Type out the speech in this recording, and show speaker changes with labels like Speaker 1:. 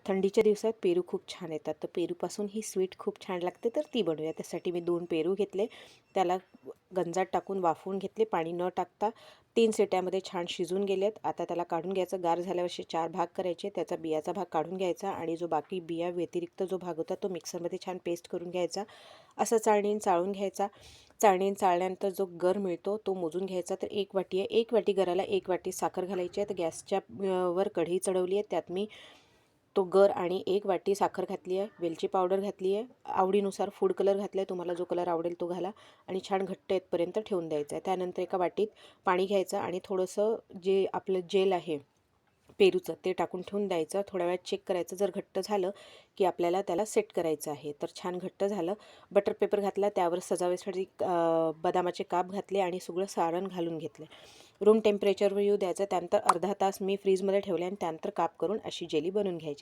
Speaker 1: थंडीच्या दिवसात पेरू खूप छान येतात, तर पेरूपासून ही स्वीट खूप छान लागते, तर ती बनवूया. त्यासाठी मी 2 पेरू घेतले, त्याला गंजात टाकून वाफवून घेतले, पाणी न टाकता 3 शिट्ट्यामध्ये छान शिजून गेलेत. आता त्याला काढून घ्यायचं. गार झाल्यावर असे 4 भाग करायचे, त्याचा बियाचा भाग काढून घ्यायचा आणि जो बाकी बिया व्यतिरिक्त जो भाग होता तो मिक्सरमध्ये छान पेस्ट करून घ्यायचा. असं चाळणीने चाळून घ्यायचा. चाळणीने चाळल्यानंतर जो गर मिळतो तो मोजून घ्यायचा. तर 1 वाटी आहे, 1 वाटी गराला 1 वाटी साखर घालायची आहे. तर गॅसच्या वर कढई चढवली आहे, त्यात मी तो गर आणि 1 वाटी साखर घातली आहे, वेलची पावडर घातली आहे, आवडीनुसार फूड कलर घातला आहे, तुम्हाला जो कलर आवडेल तो घाला आणि छान घट्ट येतपर्यंत ठेवून द्यायचं आहे. त्यानंतर एका वाटीत पाणी घ्यायचं आणि थोडंसं जे आपलं जेल आहे पेरूचं ते टाकून ठेवून द्यायचं. थोड्या वेळात चेक करायचं, जर घट्ट झालं की आपल्याला त्याला सेट करायचं आहे. तर छान घट्ट झालं. बटर पेपर घातला, त्यावर सजावटीसाठी बदामाचे काप घातले आणि सगळं सारण घालून घेतलं. रूम टेम्परेचरवर येऊ द्यायचं. त्यानंतर अर्धा तास मी फ्रीजमध्ये ठेवले आणि त्यानंतर काप करून अशी जेली बनवून घ्यायची.